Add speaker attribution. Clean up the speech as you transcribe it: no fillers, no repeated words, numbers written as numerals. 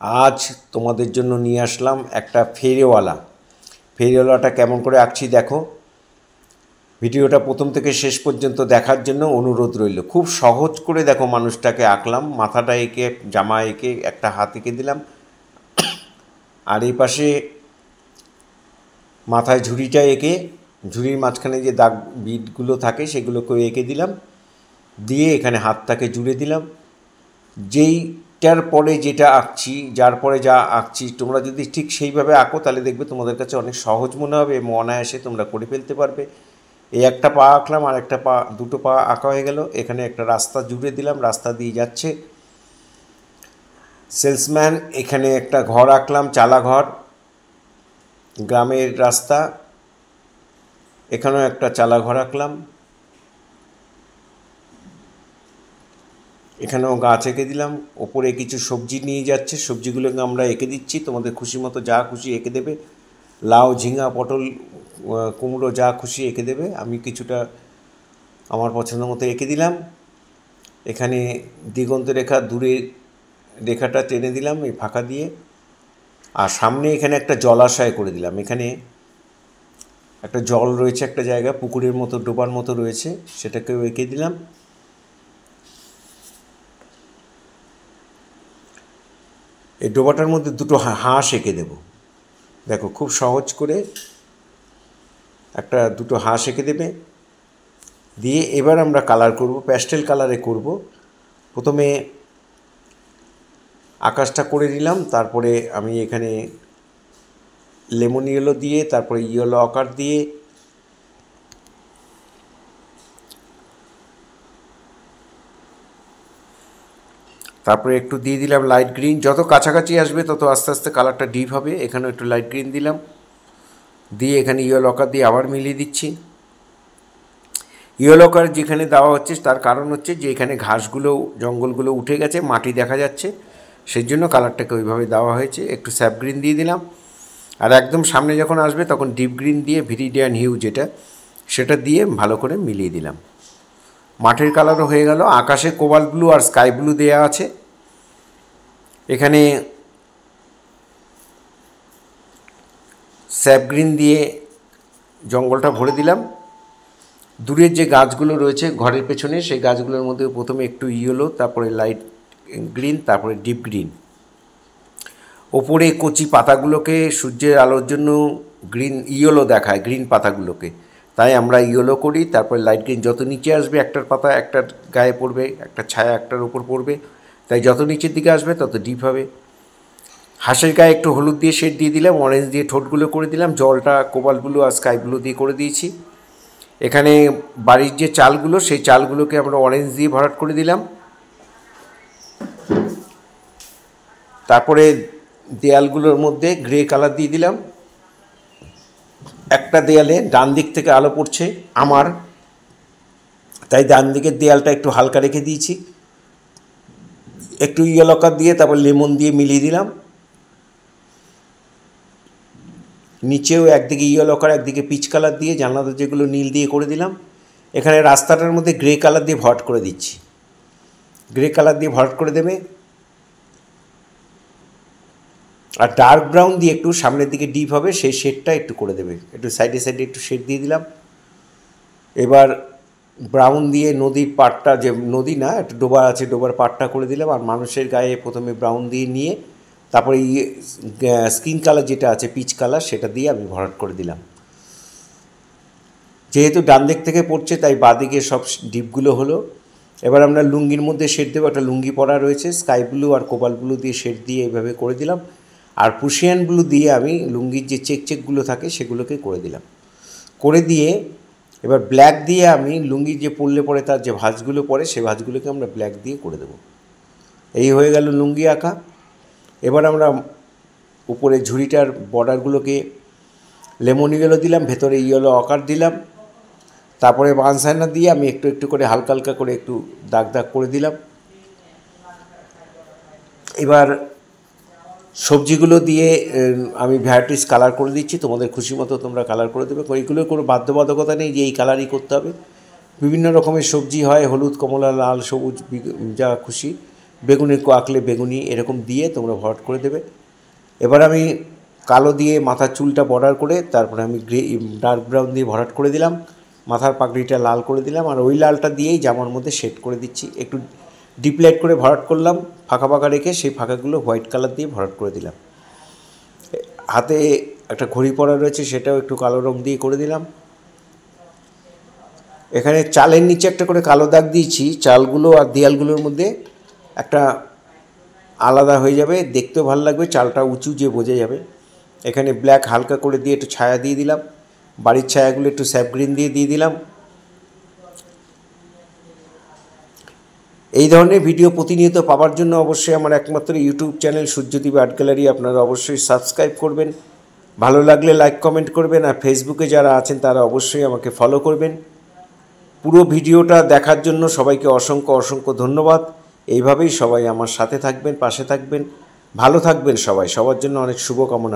Speaker 1: আজ তোমাদের জন্য নিয়ে আসলাম একটা ফেরিওয়ালাটা কেমন করে আঁকছি দেখো। ভিডিওটা প্রথম থেকে শেষ পর্যন্ত দেখার জন্য অনুরোধ রইল। খুব সহজ করে দেখো মানুষটাকে আঁকলাম। মাথাটা এঁকে, জামা এঁকে, একটা হাত এঁকে দিলাম, আর এই পাশে মাথায় ঝুড়িটা এঁকে, ঝুড়ির মাঝখানে যে দাগ বিটগুলো থাকে সেগুলোকেও এঁকে দিলাম, দিয়ে এখানে হাতটাকে জুড়ে দিলাম। যেইটার পরে যেটা আঁকছি, যার পরে যা আঁকছি, তোমরা যদি ঠিক সেইভাবে আঁকো তাহলে দেখবে তোমাদের কাছে অনেক সহজ মনে হবে এবং অনায়াসে তোমরা করে ফেলতে পারবে। এই একটা পা আঁকলাম, আর একটা পা, দুটো পা আঁকা হয়ে গেল। এখানে একটা রাস্তা জুড়ে দিলাম, রাস্তা দিয়ে যাচ্ছে সেলসম্যান। এখানে একটা ঘর আঁকলাম, চালা ঘর, গ্রামের রাস্তা। এখানেও একটা চালা ঘর আঁকলাম, এখানেও গাছ এঁকে দিলাম। ওপরে কিছু সবজি নিয়ে যাচ্ছে, সবজিগুলোকে আমরা এঁকে দিচ্ছি। তোমাদের খুশি মতো যা খুশি এঁকে দেবে, লাউ, ঝিঙা, পটল, কুমড়ো, যা খুশি এঁকে দেবে। আমি কিছুটা আমার পছন্দ মতো এঁকে দিলাম। এখানে দিগন্ত রেখা, দূরের রেখাটা টেনে দিলাম এই ফাঁকা দিয়ে। আর সামনে এখানে একটা জলাশয় করে দিলাম। এখানে একটা জল রয়েছে, একটা জায়গা পুকুরের মতো, ডোবার মতো রয়েছে, সেটাকেও এঁকে দিলাম। এই ডোবাটার মধ্যে দুটো হাঁস এঁকে দেব। দেখো খুব সহজ করে দুটো হাঁস এঁকে দেবে। দিয়ে এবার আমরা কালার করব, প্যাস্টেল কালারে করব। প্রথমে আকাশটা করে দিলাম, তারপরে আমি এখানে লেমন ইয়েলো দিয়ে, তারপরে ইয়েলো আকার দিয়ে, তারপরে একটু দিয়ে দিলাম লাইট গ্রিন। যত কাছাকাছি আসবে তত আস্তে আস্তে কালারটা ডিপ হবে। এখানেও একটু লাইট গ্রিন দিলাম, দিয়ে এখানে ইয়েলো আকার দিয়ে আবার মিলিয়ে দিচ্ছি। ইয়েলো আকার যেখানে দেওয়া হচ্ছে তার কারণ হচ্ছে যে এখানে ঘাসগুলো, জঙ্গলগুলো উঠে গেছে, মাটি দেখা যাচ্ছে, সেই জন্য কালারটাকে ওইভাবে দেওয়া হয়েছে। একটু স্যাপ গ্রিন দিয়ে দিলাম, আর একদম সামনে যখন আসবে তখন ডিপ গ্রিন দিয়ে, ভিরিডিয়ান হিউ যেটা, সেটা দিয়ে ভালো করে মিলিয়ে দিলাম। মাঠের কালারও হয়ে গেল। আকাশে কোবাল্ট ব্লু আর স্কাই ব্লু দেওয়া আছে। এখানে স্যাপ গ্রিন দিয়ে জঙ্গলটা ভরে দিলাম। দূরের যে গাছগুলো রয়েছে ঘরের পেছনে, সেই গাছগুলোর মধ্যে প্রথমে একটু ইয়েলো, তারপরে লাইট গ্রিন, তারপরে ডিপ গ্রিন। ওপরে কচি পাতাগুলোকে সূর্যের আলোর জন্য ইয়েলো দেখায়, গ্রিন পাতাগুলোকে, তাই আমরা ইয়েলো করি। তারপরে লাইট গ্রিন। যত নিচে আসবে একটার পাতা একটার গায়ে পড়বে, একটা ছায়া একটার উপর পড়বে, তাই যত নিচের দিকে আসবে তত ডিপ হবে। হাঁসের গায়ে একটু হলুদ দিয়ে শেড দিয়ে দিলাম, অরেঞ্জ দিয়ে ঠোঁটগুলো করে দিলাম। জলটা কোবাল্ট ব্লু আর স্কাই ব্লু দিয়ে করে দিয়েছি। এখানে বাড়ির যে চালগুলো, সেই চালগুলোকে আমরা অরেঞ্জ দিয়ে ভরাট করে দিলাম। তারপরে দেয়ালগুলোর মধ্যে গ্রে কালার দিয়ে দিলাম। একটা দেয়ালে ডান দিক থেকে আলো পড়ছে আমার, তাই ডান দিকের দেয়ালটা একটু হালকা রেখে দিয়েছি। একটু ইয়েলো কালার দিয়ে, তারপর লেমন দিয়ে মিলিয়ে দিলাম। নিচেও একদিকে ইয়েলো কালার, একদিকে পিচ কালার দিয়ে, জানলা যেগুলো নীল দিয়ে করে দিলাম। এখানে রাস্তাটার মধ্যে গ্রে কালার দিয়ে ভরাট করে দিচ্ছি। গ্রে কালার দিয়ে ভরাট করে দেবে, আর ডার্ক ব্রাউন দিয়ে একটু সামনের দিকে ডিপ হবে, সেই শেডটা একটু করে দেবে। একটু সাইডে সাইডে একটু শেড দিয়ে দিলাম। এবার ব্রাউন দিয়ে নদীর পাড়টা, যে নদী না, একটা ডোবা আছে, ডোবার পাড়টা করে দিলাম। আর মানুষের গায়ে প্রথমে ব্রাউন দিয়ে নিয়ে, তারপরে স্কিন কালার যেটা আছে, পিচ কালার, সেটা দিয়ে আমি ভরাট করে দিলাম। যেহেতু ডান দিক থেকে পড়ছে তাই বাঁদিকে সব ডিপগুলো হলো। এবার আমরা লুঙ্গির মধ্যে শেড দেবো। একটা লুঙ্গি পরা রয়েছে, স্কাই ব্লু আর কোবাল্ট ব্লু দিয়ে শেড দিয়ে এইভাবে করে দিলাম। আর পুশিয়ান ব্লু দিয়ে আমি লুঙ্গির যে চেকগুলো থাকে সেগুলোকে করে দিলাম। করে দিয়ে এবার ব্ল্যাক দিয়ে আমি লুঙ্গির যে পরলে পরে তার যে ভাঁজগুলো পড়ে, সেই ভাঁজগুলোকে আমরা ব্ল্যাক দিয়ে করে দেবো। এই হয়ে গেল লুঙ্গি আঁকা। এবার আমরা উপরে ঝুড়িটার বর্ডারগুলোকে লেমন ইয়েলো দিলাম, ভেতরে ইয়েলো আকার দিলাম। তারপরে বানসাইনা দিয়ে আমি একটু একটু করে হালকা হালকা করে একটু দাগ দাগ করে দিলাম। এবার সবজিগুলো দিয়ে আমি ভ্যারাইটিস কালার করে দিচ্ছি। তোমাদের খুশি মতো তোমরা কালার করে দেবে। এইগুলোর কোনো বাধ্যবাধকতা নেই যে এই কালারই করতে হবে। বিভিন্ন রকমের সবজি হয়, হলুদ, কমলা, লাল, সবুজ, যা খুশি। বেগুনের কোয়াকলে বেগুনি এরকম দিয়ে তোমরা ভরাট করে দেবে। এবার আমি কালো দিয়ে মাথার চুলটা বর্ডার করে তারপরে আমি ডার্ক ব্রাউন দিয়ে ভরাট করে দিলাম, মাথার পাগড়িটা লাল করে দিলাম, আর ওই লালটা দিয়েই জামার মধ্যে শেড করে দিচ্ছি। একটু ডিপ লাইট করে ভরাট করলাম, ফাঁকা ফাঁকা রেখে সেই ফাঁকাগুলো হোয়াইট কালার দিয়ে ভরাট করে দিলাম। হাতে একটা ঘড়ি পরা রয়েছে, সেটাও একটু কালো রং দিয়ে করে দিলাম। এখানে চালের নিচে একটা করে কালো দাগ দিয়েছি, চালগুলো আর দেয়ালগুলোর মধ্যে একটা আলাদা হয়ে যাবে, দেখতেও ভালো লাগবে, চালটা উঁচু যে বোঝা যাবে। এখানে ব্ল্যাক হালকা করে দিয়ে একটু ছায়া দিয়ে দিলাম, বাড়ির ছায়াগুলো একটু স্যাপ গ্রিন দিয়ে দিলাম। এই ধরনের ভিডিও প্রতিনিয়ত পাওয়ার জন্য অবশ্যই আমার একমাত্র ইউটিউব চ্যানেল সূর্যদ্বীপ আর্ট গ্যালারি আপনারা অবশ্যই সাবস্ক্রাইব করবেন, ভালো লাগলে লাইক কমেন্ট করবেন, আর ফেসবুকে যারা আছেন তারা অবশ্যই আমাকে ফলো করবেন। পুরো ভিডিওটা দেখার জন্য সবাইকে অসংখ্য অসংখ্য ধন্যবাদ। এইভাবেই সবাই আমার সাথে থাকবেন, পাশে থাকবেন, ভালো থাকবেন সবাই, সবার জন্য অনেক শুভকামনা।